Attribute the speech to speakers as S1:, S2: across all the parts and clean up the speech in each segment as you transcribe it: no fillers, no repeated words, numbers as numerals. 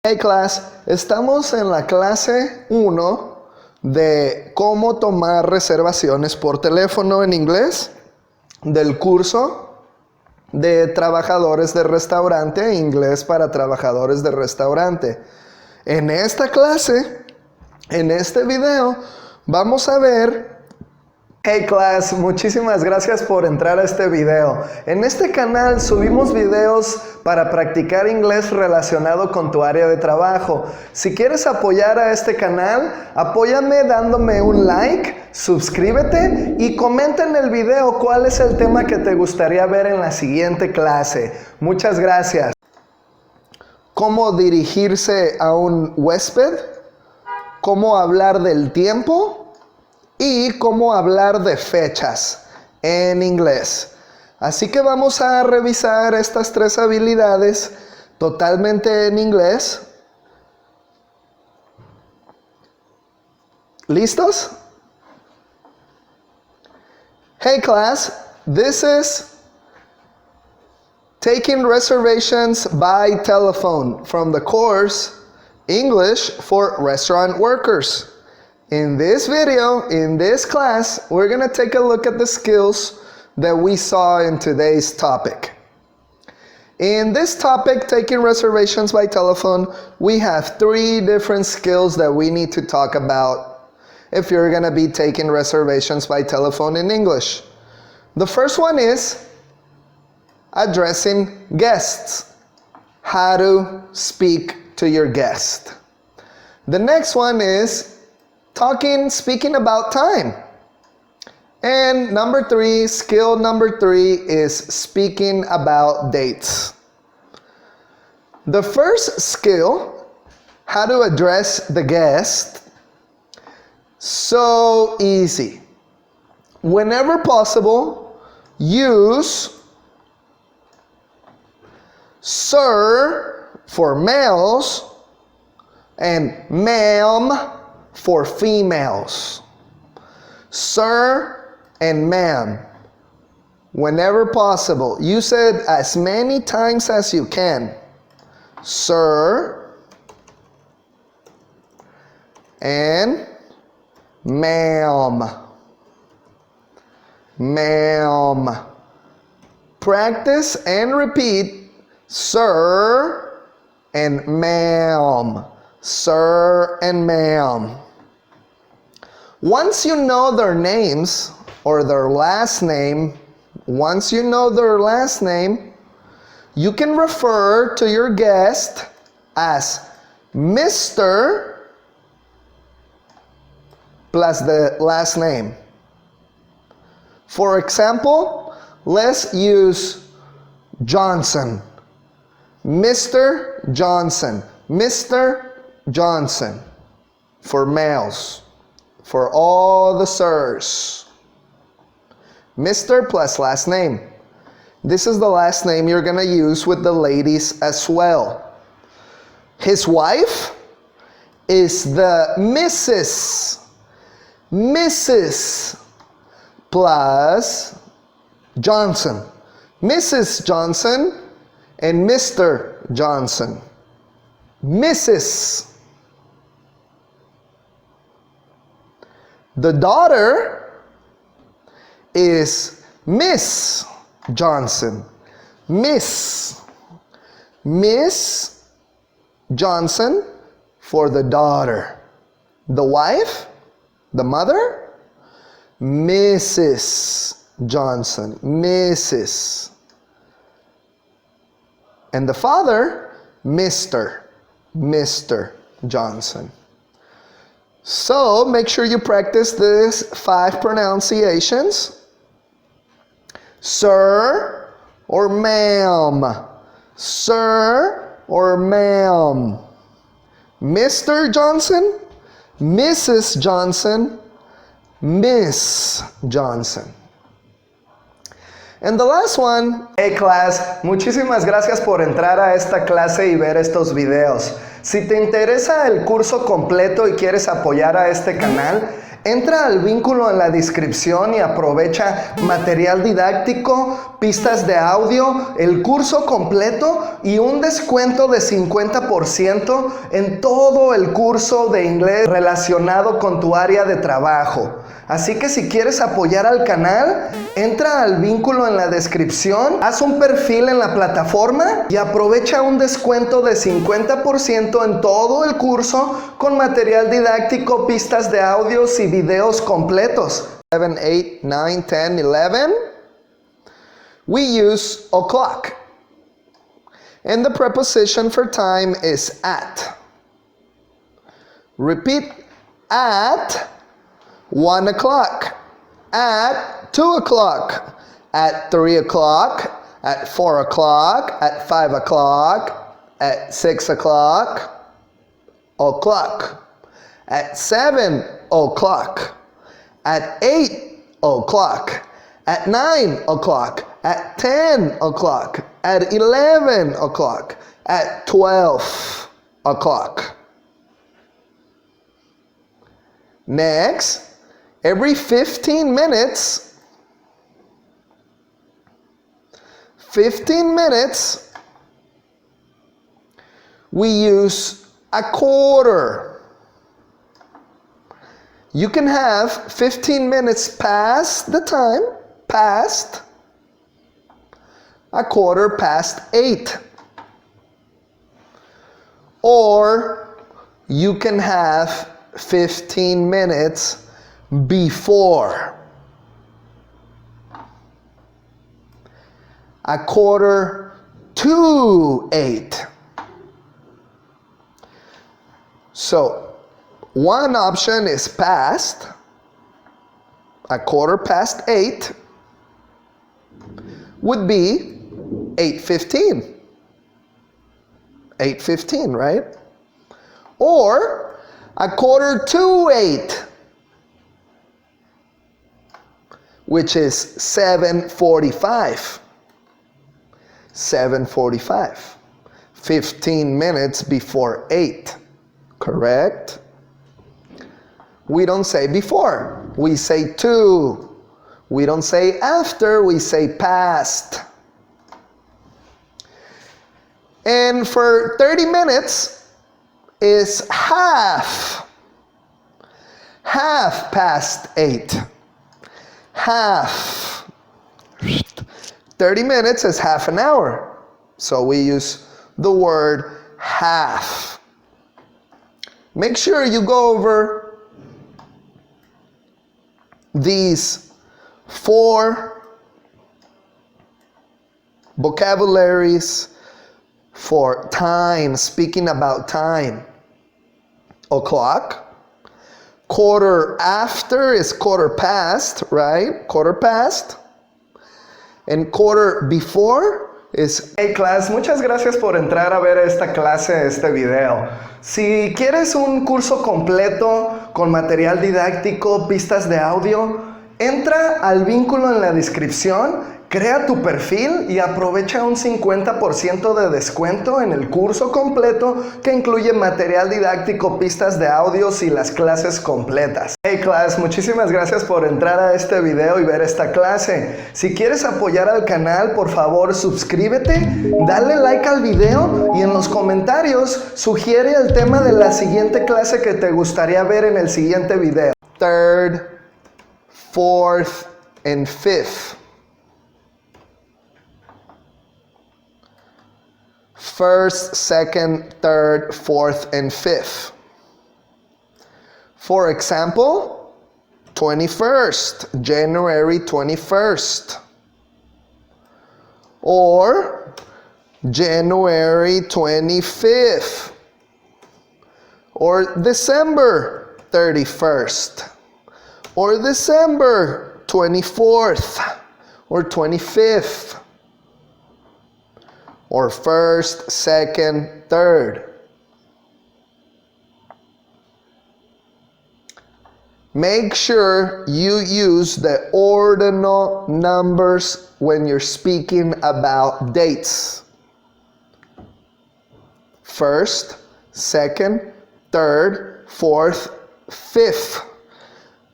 S1: Hey class, estamos en la clase 1 de cómo tomar reservaciones por teléfono en inglés del curso de trabajadores de restaurante, inglés para trabajadores de restaurante. En esta clase, en este video, vamos a ver. Hey class, muchísimas gracias por entrar a este video. En este canal subimos videos para practicar inglés relacionado con tu área de trabajo. Si quieres apoyar a este canal, apóyame dándome un like, suscríbete y comenta en el video cuál es el tema que te gustaría ver en la siguiente clase. Muchas gracias. ¿Cómo dirigirse a un huésped? ¿Cómo hablar del tiempo? Y cómo hablar de fechas en inglés. Así que vamos a revisar estas 3 habilidades totalmente en inglés. ¿Listos? Hey class, this is taking reservations by telephone from the course English for Restaurant Workers. In this video, in this class, we're going to take a look at the skills that we saw in today's topic. In this topic, taking reservations by telephone, we have 3 different skills that we need to talk about if you're going to be taking reservations by telephone in English. The first one is addressing guests. How to speak to your guest. The next one is speaking about time. And skill number 3 is speaking about dates. The first skill, how to address the guest, so easy. Whenever possible, use sir for males and ma'am for females. Sir and ma'am. Whenever possible. Use it as many times as you can. Sir and ma'am. Ma'am. Practice and repeat. Sir and ma'am. Sir and ma'am. Once you know their names or their last name, you can refer to your guest as Mr. plus the last name. For example, let's use Johnson. Mr. Johnson. Mr. Johnson for males, for all the sirs. Mr. plus last name. This is the last name you're going to use with the ladies as well. His wife is the Mrs. Mrs. plus Johnson. Mrs. Johnson and Mr. Johnson. Mrs. The daughter is Miss Johnson. Miss Johnson for the daughter. The wife, the mother, Mrs. Johnson. Mrs. And the father, Mr. Johnson. So make sure you practice these 5 pronunciations. Sir or ma'am. Sir or ma'am. Mr. Johnson, Mrs. Johnson, Miss Johnson. And the last one. Hey class, muchísimas gracias por entrar a esta clase y ver estos videos. Si te interesa el curso completo y quieres apoyar a este canal, Entra al vínculo en la descripción y aprovecha material didáctico, pistas de audio, el curso completo y un descuento de 50% en todo el curso de inglés relacionado con tu área de trabajo. Así que si quieres apoyar al canal, entra al vínculo en la descripción, haz un perfil en la plataforma y aprovecha un descuento de 50% en todo el curso con material didáctico, pistas de audios y videos completos. 7, 8, 9, 10, 11. We use o'clock. And the preposition for time is at. Repeat, at 1 o'clock, at 2 o'clock, at 3 o'clock, at 4 o'clock, at 5 o'clock, at 6 o'clock, o'clock, at 7 o'clock, at 8 o'clock, at 9 o'clock, at 10 o'clock, at 11 o'clock, at 12 o'clock. Next, every 15 minutes, we use a quarter. You can have 15 minutes past the time, past, a quarter past 8. Or you can have 15 minutes before, a quarter to 8. So one option is past, a quarter past 8 would be 8:15. 8:15, right? Or a quarter to 8, which is 7:45. 7:45. 15 minutes before 8. Correct? We don't say before. We say to. We don't say after. We say past. And for 30 minutes is half. Half past 8. Half. 30 minutes is half an hour. So we use the word half. Make sure you go over these 4 vocabularies for time, speaking about time. O'clock. Quarter after is quarter past, right? Quarter past. And quarter before is... Hey class, muchas gracias por entrar a ver esta clase, este video. Si quieres un curso completo con material didáctico, pistas de audio, entra al vínculo en la descripción, crea tu perfil y aprovecha un 50% de descuento en el curso completo que incluye material didáctico, pistas de audios y las clases completas. Hey class, muchísimas gracias por entrar a este video y ver esta clase. Si quieres apoyar al canal, por favor suscríbete, dale like al video y en los comentarios sugiere el tema de la siguiente clase que te gustaría ver en el siguiente video. Third, fourth, and fifth. First, second, third, fourth, and fifth. For example, 21st, January 21st. Or January 25th. Or December 31st. Or December 24th. Or 25th. Or first, second, third. Make sure you use the ordinal numbers when you're speaking about dates. First, second, third, fourth, fifth.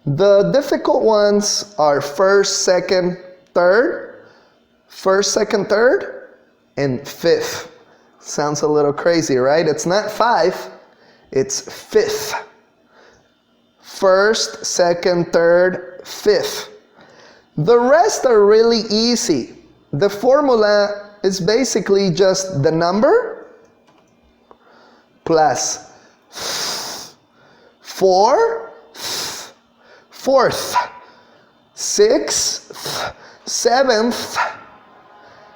S1: The difficult ones are first, second, third, and fifth. Sounds a little crazy, right? It's not 5, it's fifth. First, second, third, fifth. The rest are really easy. The formula is basically just the number plus 4, fourth, 6th, 7th,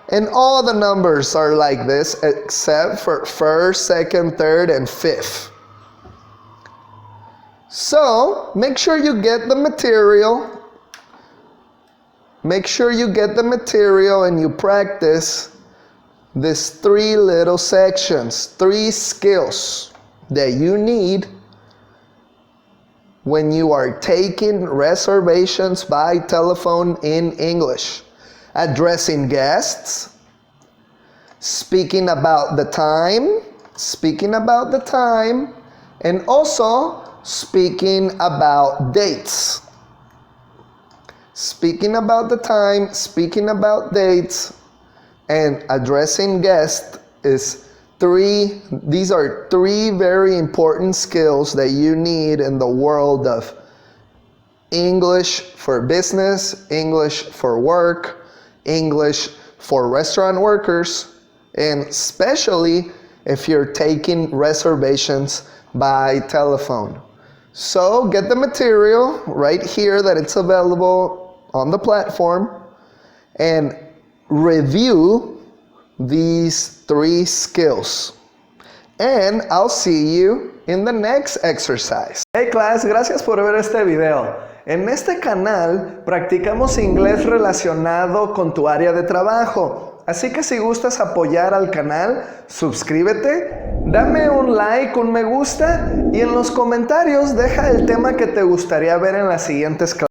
S1: and all the numbers are like this except for first, second, third, and fifth. So, make sure you get the material. Make sure you get the material and you practice these 3 little sections, 3 skills that you need when you are taking reservations by telephone in English. Addressing guests, speaking about the time, and also speaking about dates. Speaking about the time, speaking about dates, and addressing guests is these are 3 very important skills that you need in the world of English for business, English for work, English for restaurant workers, and especially if you're taking reservations by telephone. So get the material right here that it's available on the platform and review these 3 skills. And I'll see you in the next exercise. Hey class, gracias por ver este video. En este canal practicamos inglés relacionado con tu área de trabajo. Así que si gustas apoyar al canal, suscríbete, dame un like, un me gusta y en los comentarios deja el tema que te gustaría ver en las siguientes clases.